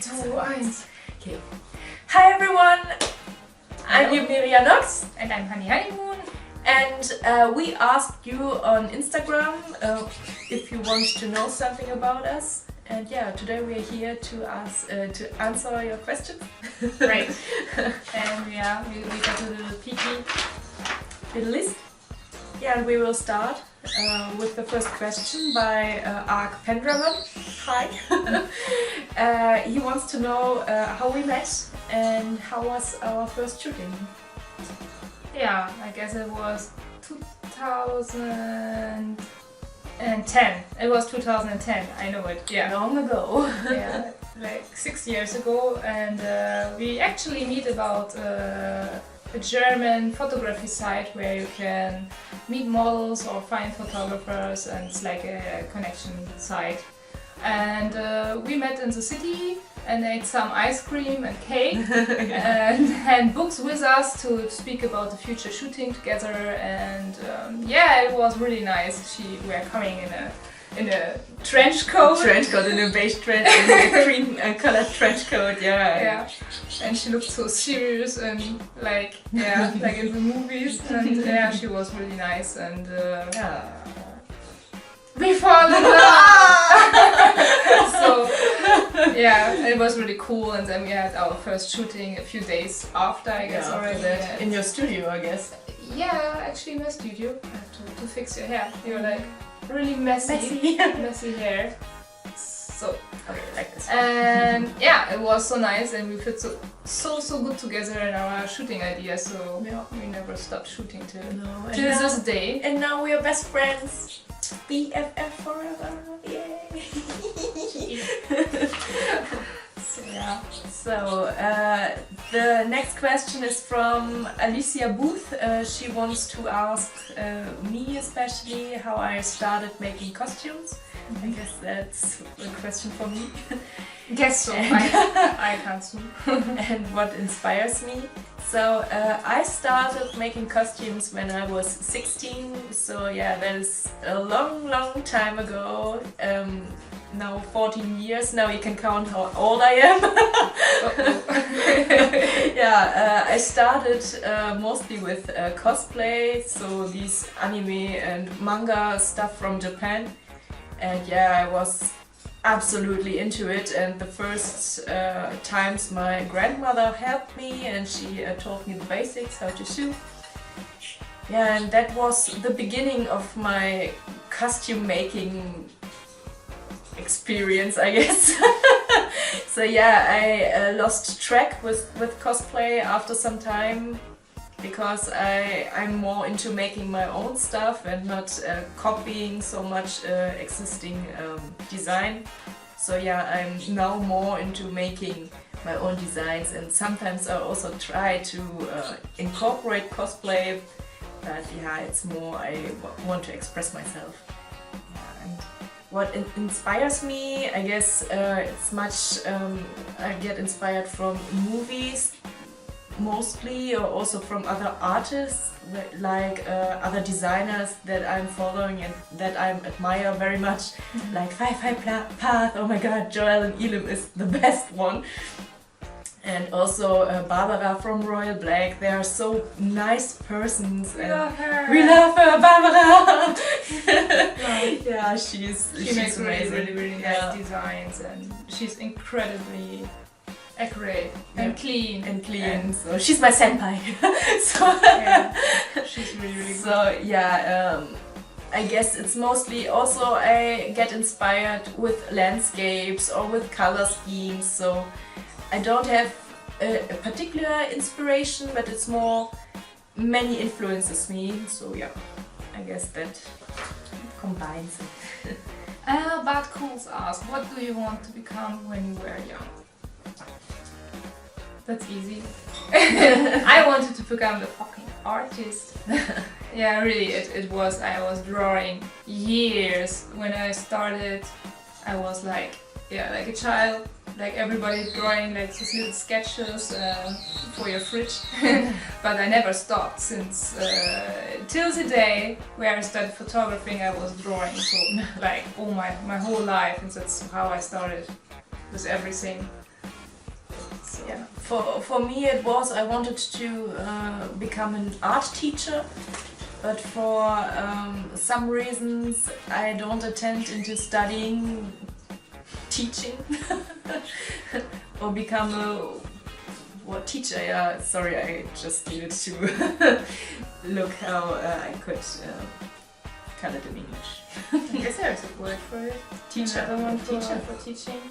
2, 1. Okay. Hi everyone, I'm Jumeria Nox And I'm Hanny Honeymoon. and we asked you on Instagram if you want to know something about us. And yeah, today we are here to answer your questions. Right. And yeah, we got a little peeky. Little list. Yeah, and we will start with the first question by Ark Pendragon. Hi. He wants to know how we met and how was our first shooting. Yeah, I guess it was 2010. It was 2010, I know it. Yeah. Long ago. Yeah, like 6 years ago, and we actually meet about a German photography site where you can meet models or find photographers, and it's like a connection site. And we met in the city and ate some ice cream and cake and had books with us to speak about the future shooting together. And yeah, it was really nice. We were coming in a trench coat. In a beige trench, in a cream colored trench coat, yeah. Yeah, and she looked so serious and like like in the movies. And yeah, she was really nice, and Yeah. we fall in love. So yeah, it was really cool. And then we had our first shooting a few days after, I guess, already. That in your studio, I guess. Yeah, actually in my studio. I have to fix your hair. You're like really messy hair. So Okay, like this. and yeah, it was so nice, and we fit so good together in our shooting idea. So Yeah. we never stopped shooting till No, this day. and now we are best friends. BFF forever. Yay! So yeah. So the next question is from Alicia Booth. She wants to ask me especially how I started making costumes. I guess that's a question for me. Guess so. I can't swim. And what inspires me. So I started making costumes when I was 16. So yeah, that is a long time ago. Now 14 years. Now you can count how old I am. Yeah, I started mostly with cosplay, so these anime and manga stuff from Japan. And yeah, I was absolutely into it, and the first times my grandmother helped me and she taught me the basics, how to sew. Yeah, and that was the beginning of my costume making experience, I guess. So yeah, I lost track with cosplay after some time, because I'm more into making my own stuff and not copying so much existing design. So yeah, I'm now more into making my own designs, and sometimes I also try to incorporate cosplay, but yeah, it's more I want to express myself. Yeah, and what inspires me, I guess it's much, I get inspired from movies mostly, or also from other artists, like other designers that I'm following and that I admire very much, like Five Path. Oh my god, Joel and Elim is the best one. And also Barbara from Royal Black. They are so nice persons. We love her. We love her, Barbara! Right. Yeah, she's makes amazing. really Yeah. nice designs, and she's incredibly accurate and clean. And clean, so she's my senpai. So Yeah, she's really good. So yeah, I guess it's mostly also I get inspired with landscapes or with color schemes. So I don't have a particular inspiration, but it's more many influences me. So yeah, I guess that combines it. But Cools asked, what do you want to become when you were young? That's easy. I wanted to become the fucking artist. Yeah, really, it was. I was drawing years when I started. I was like, yeah, like a child, like everybody drawing like these little sketches for your fridge. But I never stopped since till the day where I started photographing. I was drawing, so like all my whole life, and that's how I started with everything. So. Yeah, for me it was, I wanted to become an art teacher, but for some reasons I don't attend into studying teaching or become a teacher. Yeah, sorry, I just needed to look how I could tell it in English. I guess there's a word for it. Teacher. Another one for teaching.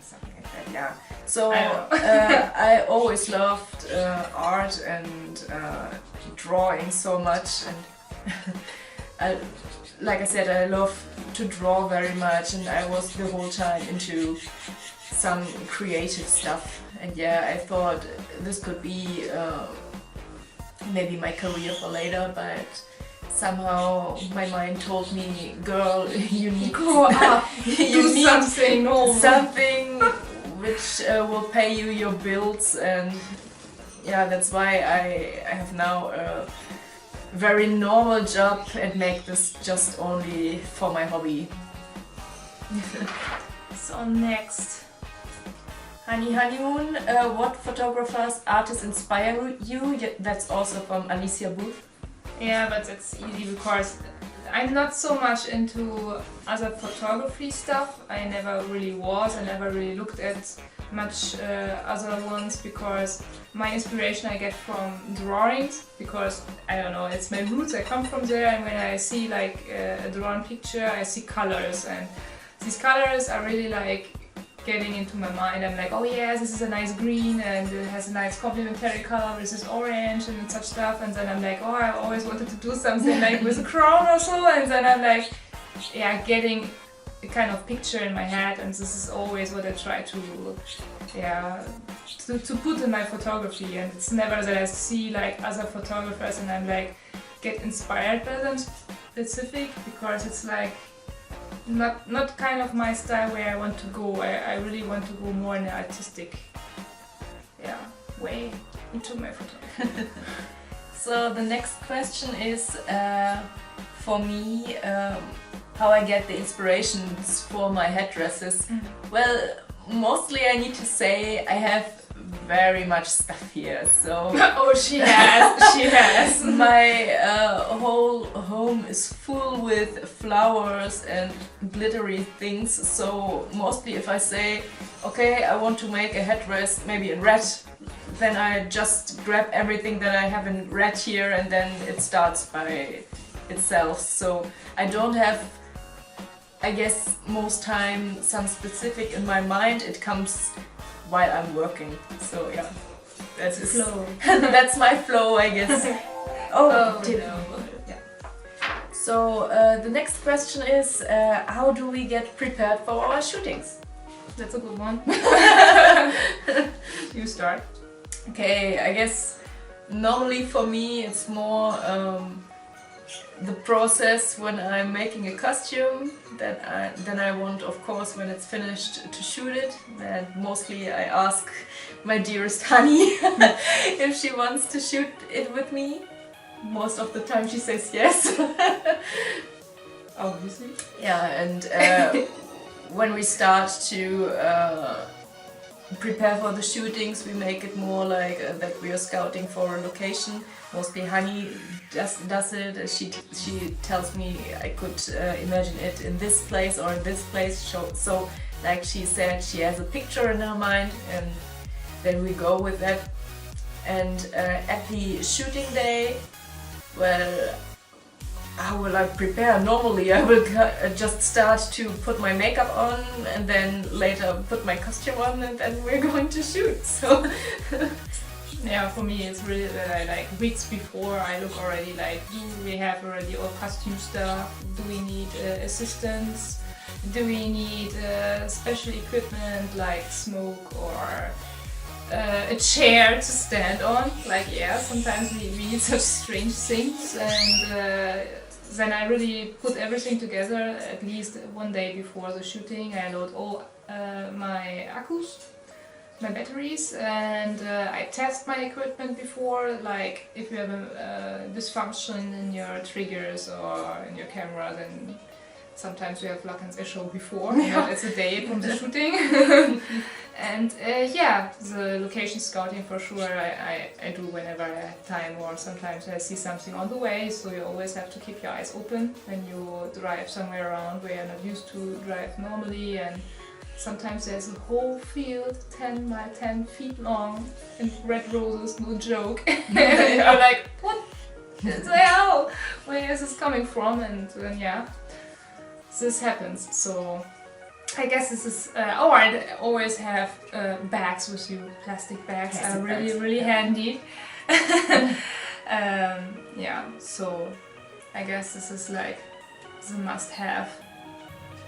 Something like that, yeah. So I always loved art and drawing so much, and like I said, I love to draw very much, and I was the whole time into some creative stuff. And yeah, I thought this could be maybe my career for later, but somehow my mind told me, girl, you need to grow up, you do something normal. Something which will pay you your bills. And yeah, that's why I have now a very normal job and make this just only for my hobby. So next, Hanny Honeymoon, what photographers, artists inspire you? That's also from Alicia Booth. yeah, but it's easy because I'm not so much into other photography stuff. I never really was. I never really looked at much other ones because my inspiration I get from drawings, because I don't know, it's my roots. I come from there, and when I see like a drawn picture, I see colors, and these colors are really like getting into my mind. I'm like, oh yes, this is a nice green, and it has a nice complementary color, this is orange and such stuff. And then I'm like, oh, I always wanted to do something like with a crown or so. And then I'm like, yeah, getting a kind of picture in my head, and this is always what I try to, yeah, to put in my photography. And it's never that I see like other photographers and I'm like get inspired by them specific, because it's like not kind of my style where I want to go. I really want to go more in an artistic, yeah, way into my photography. So the next question is for me, how I get the inspirations for my headdresses. Well, mostly I need to say I have very much stuff here, so oh, she has. My whole home is full with flowers and glittery things. So mostly if I say, okay, I want to make a headdress maybe in red, then I just grab everything that I have in red here, and then it starts by itself. So I don't have, I guess most time, some specific in my mind. It comes while I'm working. So yeah, that's Flow. that's my flow, I guess. Oh, Yeah. So the next question is, how do we get prepared for our shootings? That's a good one. You start. Okay, I guess normally for me it's more the process when I'm making a costume. Then I want, of course, when it's finished, to shoot it. And mostly I ask my dearest Hanny if she wants to shoot it with me. Most of the time she says yes. Obviously. Yeah, and when we start to prepare for the shootings, we make it more like that we are scouting for a location. Mostly Hanny does it. She tells me I could imagine it in this place or in this place. So like she said, she has a picture in her mind, and then we go with that. And at the shooting day, well, how will I prepare? Normally I will just start to put my makeup on, and then later put my costume on, and then we're going to shoot. So yeah, for me it's really that I like weeks before I look already like, do we have already all costume stuff? Do we need assistance? Do we need special equipment like smoke or a chair to stand on? Like, yeah, sometimes we need such strange things, and then I really put everything together at least one day before the shooting. I load all my accus, my batteries, and I test my equipment before, like if you have a dysfunction in your triggers or in your camera, then sometimes we have luck and issue before, but it's a day from the shooting. And yeah, the location scouting for sure I do whenever I have time, or sometimes I see something on the way, so you always have to keep your eyes open when you drive somewhere around where you're not used to drive normally. And sometimes there's a whole field 10 by 10 feet long and red roses, no joke. And you're like, what the hell? Where is this coming from? And then yeah, this happens. So I guess this is, I always have bags with you. Plastic bags are really handy. Yeah, so I guess this is like the must-have.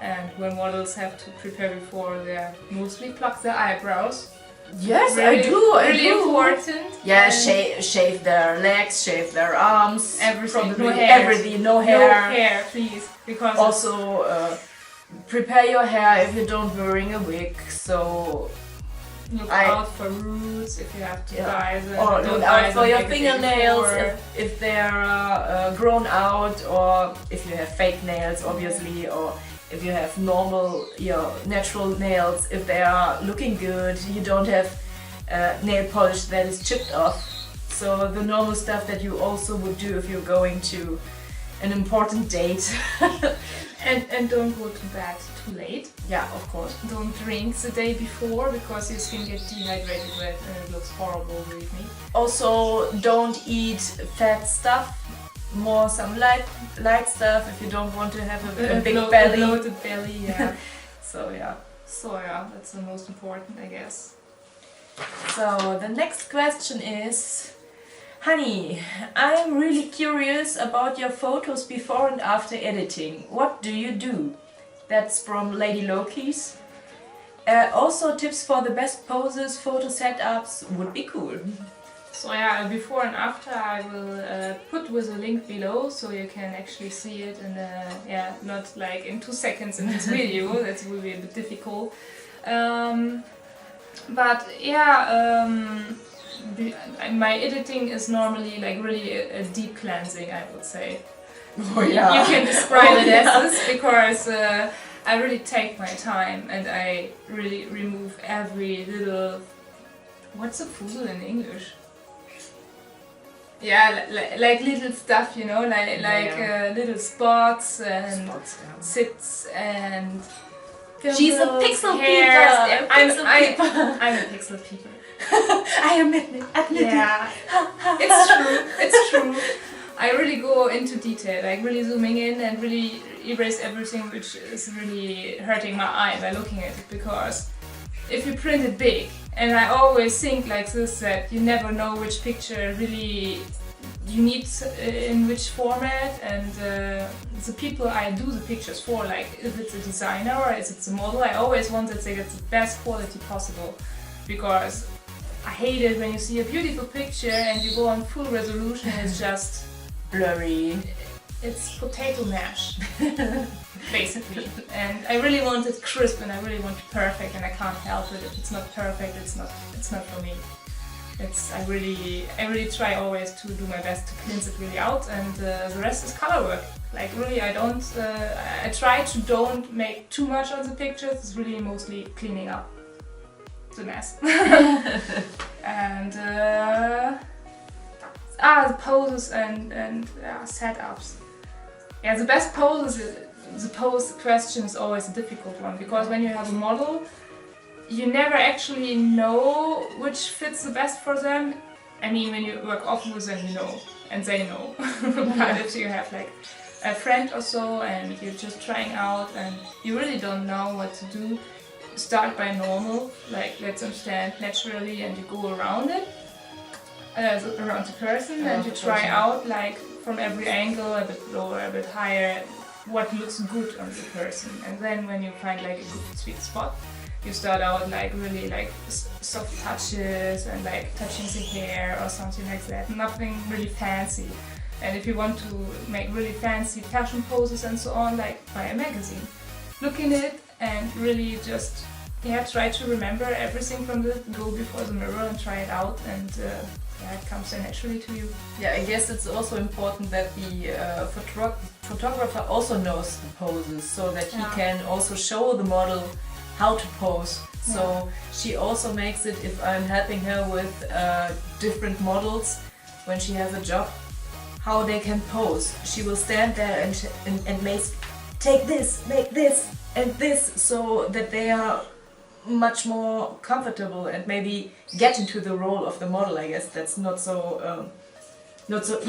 And when models have to prepare before, they mostly pluck their eyebrows. Yes, really, I do. Really important. Yeah, shave their legs, shave their arms. Everything. Probably No hair. everything. No hair. No hair, please. Because also, prepare your hair if you don't wearing a wig. So look out for roots if you have to buy them. Or don't look buy out for them your like a day fingernails before. if they're grown out, or if you have fake nails, obviously, or if you have normal, natural nails, if they are looking good, you don't have nail polish that is chipped off. So the normal stuff that you also would do if you're going to an important date. And don't go to bed too late. Yeah, of course. Don't drink the day before because your skin gets dehydrated with and it looks horrible, believe me. Also, don't eat fat stuff. More some light stuff if you don't want to have a big belly. A bloated belly, yeah. So yeah. So yeah, that's the most important, I guess. So the next question is, Hanny, I'm really curious about your photos before and after editing. What do you do? That's from Lady Loki's. Also tips for the best poses, photo setups would be cool. So yeah, before and after I will put with a link below so you can actually see it in not like in 2 seconds in this video. That will be a bit difficult. But yeah, my editing is normally like really a deep cleansing, I would say. Oh yeah. You can describe it as this because I really take my time and I really remove every little... What's a puzzle in English? Yeah, like little stuff, you know, little spots and sits and... She's a pixel hairs. peeper! I'm a pixel peeper. I admit it. Yeah, it's true. I really go into detail, like really zooming in and really erase everything which is really hurting my eye by looking at it, because if you print it big, and I always think like this, that you never know which picture really you need in which format, and the people I do the pictures for, like if it's a designer or if it's a model, I always want that they get the best quality possible, because I hate it when you see a beautiful picture and you go on full resolution and it's just blurry. It's potato mash, basically. And I really want it crisp and I really want it perfect, and I can't help it. If it's not perfect, it's not for me. I really try always to do my best to cleanse it really out, and the rest is color work. Like really, I try to don't make too much on the pictures. It's really mostly cleaning up the mess. And the poses and setups. Yeah, the best poses. The pose question is always a difficult one, because when you have a model, you never actually know which fits the best for them. I mean, when you work often with them, you know, and they know. But if you have like a friend or so and you're just trying out and you really don't know what to do, start by normal, like let them stand naturally and you go around it, around the person, and you try out like from every angle, a bit lower, a bit higher, what looks good on the person. And then when you find like a good sweet spot, you start out like really like soft touches and like touching the hair or something like that. Nothing really fancy. And if you want to make really fancy fashion poses and so on, like buy a magazine. Look in it and really just try to remember everything from the go before the mirror and try it out, and it comes so naturally to you. Yeah, I guess it's also important that the photographer also knows the poses, so that he can also show the model how to pose. So she also makes it, if I'm helping her with different models when she has a job, how they can pose. She will stand there and make, take this, make this and this, so that they are much more comfortable and maybe get into the role of the model. I guess that's not so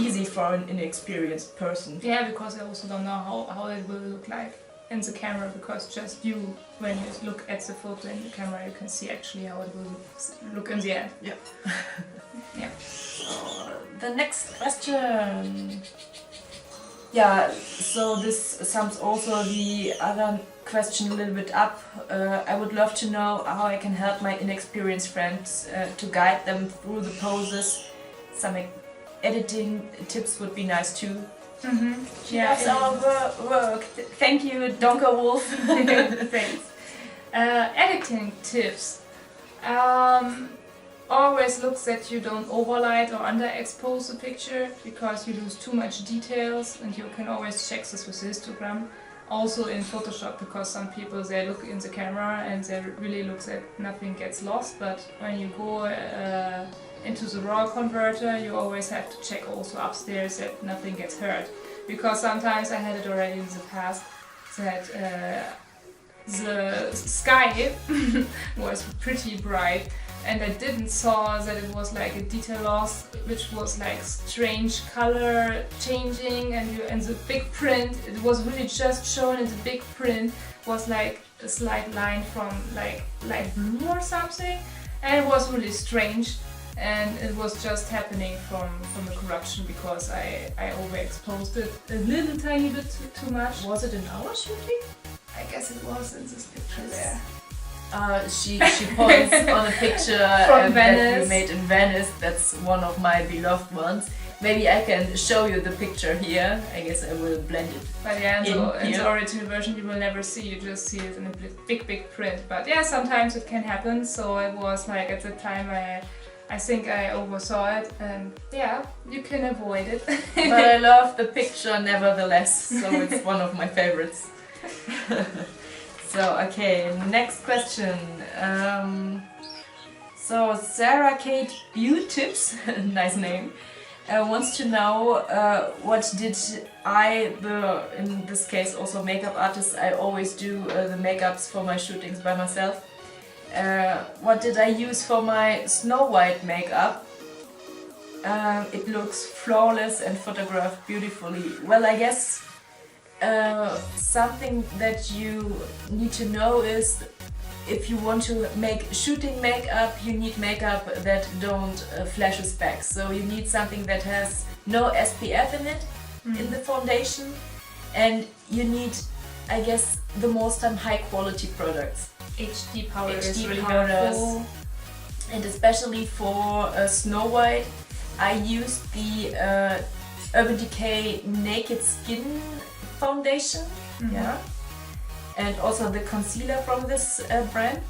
easy for an inexperienced person. Yeah, because I also don't know how it will look like in the camera, because just you, when you look at the photo in the camera, you can see actually how it will look in the end. Yeah. Yeah. So, the next question. Yeah, so this sums also the other question a little bit up. I would love to know how I can help my inexperienced friends to guide them through the poses. Some editing tips would be nice too. She loves our work. Thank you, Donker Wolf. Thanks. Editing tips. Always look that you don't overlight or underexpose the picture, because you lose too much details, and you can always check this with the histogram. Also in Photoshop, because some people, they look in the camera and they really look that nothing gets lost, but when you go into the RAW converter, you always have to check also upstairs that nothing gets hurt. Because sometimes, I had it already in the past, that the sky was pretty bright, and I didn't saw that it was like a detail loss, which was like strange color changing, and the big print, it was really just shown in the big print, was like a slight line from like light blue or something, and it was really strange, and it was just happening from the corruption, because I overexposed it a little tiny bit too much. Was it in our shooting? I guess it was in this picture there. She points on a picture that we made in Venice. That's one of my beloved ones. Maybe I can show you the picture here. I guess I will blend it. But yeah, in the original version you will never see, you just see it in a big print. But yeah, sometimes it can happen. So it was like, at the time I think I oversaw it, and yeah, you can avoid it. But I love the picture nevertheless, so it's one of my favorites. So, okay, next question. So, Sarah Kate Bew Tips, nice name, wants to know what did in this case also makeup artist, I always do the makeups for my shootings by myself. What did I use for my Snow White makeup? It looks flawless and photographed beautifully. Well, I guess something that you need to know is, if you want to make shooting makeup, you need makeup that don't flashes back. So you need something that has no SPF in it, in the foundation, and you need, I guess, the most high quality products. HD powder is really powders. helpful. And especially for Snow White, I used the Urban Decay Naked Skin foundation, yeah, and also the concealer from this brand.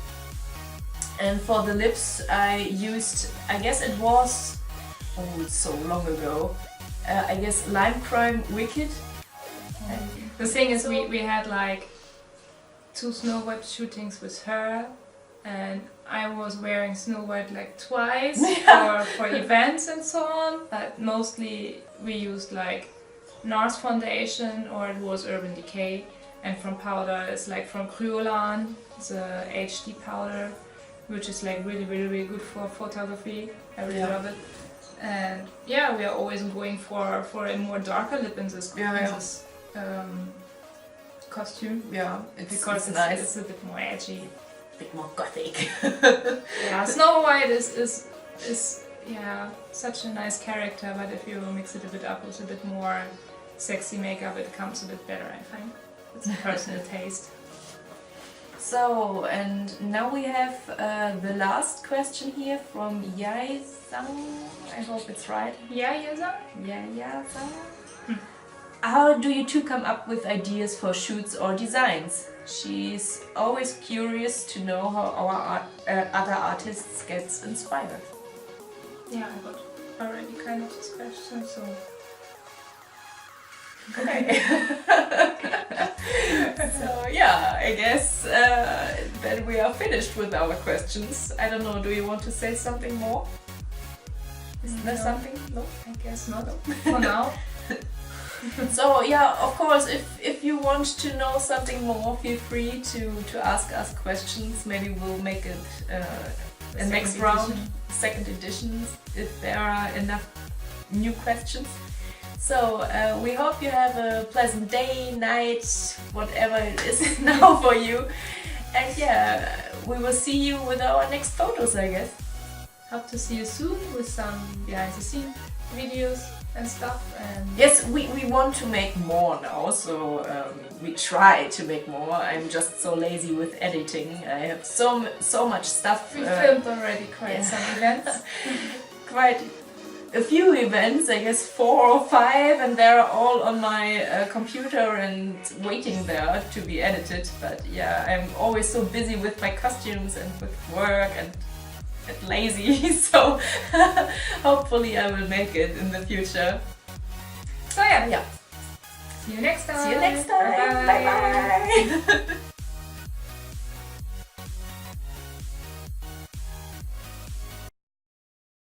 And for the lips I used, I guess it was, it's so long ago, I guess Lime Crime Wicked. The thing is, we had like 2 Snow White shootings with her, and I was wearing Snow White like twice for events and so on, but mostly we used like NARS foundation, or it was Urban Decay, and from powder it's like from Kryolan, the HD powder, which is like really good for photography. I really love it. And yeah, we are always going for a more darker lip in this costume. Yeah, because it's nice. It's a bit more edgy, a bit more gothic. Yeah, Snow White is yeah, such a nice character, but if you mix it a bit up with a bit more sexy makeup, it comes a bit better, I find. It's a personal taste. So, and now we have the last question here from Yaizang. I hope it's right. Yaizang? Yaizang. How do you two come up with ideas for shoots or designs? She's always curious to know how our other artists get inspired. Yeah, I got already kind of this question, so Okay. So yeah, I guess that we are finished with our questions. I don't know, do you want to say something more? Is there something? No? I guess not. For now. So yeah, of course, if you want to know something more, feel free to ask us questions. Maybe we'll make it a next round, second edition, if there are enough new questions. So we hope you have a pleasant day, night, whatever it is now for you. And yeah, we will see you with our next photos, I guess. Hope to see you soon with some behind the scene videos and stuff. And yes, we want to make more now, so we try to make more. I'm just so lazy with editing. I have so much stuff. We filmed already quite some events. Quite a few events, I guess 4 or 5, and they're all on my computer and waiting there to be edited. But yeah, I'm always so busy with my costumes and with work and lazy, so hopefully I will make it in the future. So yeah. See you next time. See you next time. Bye bye.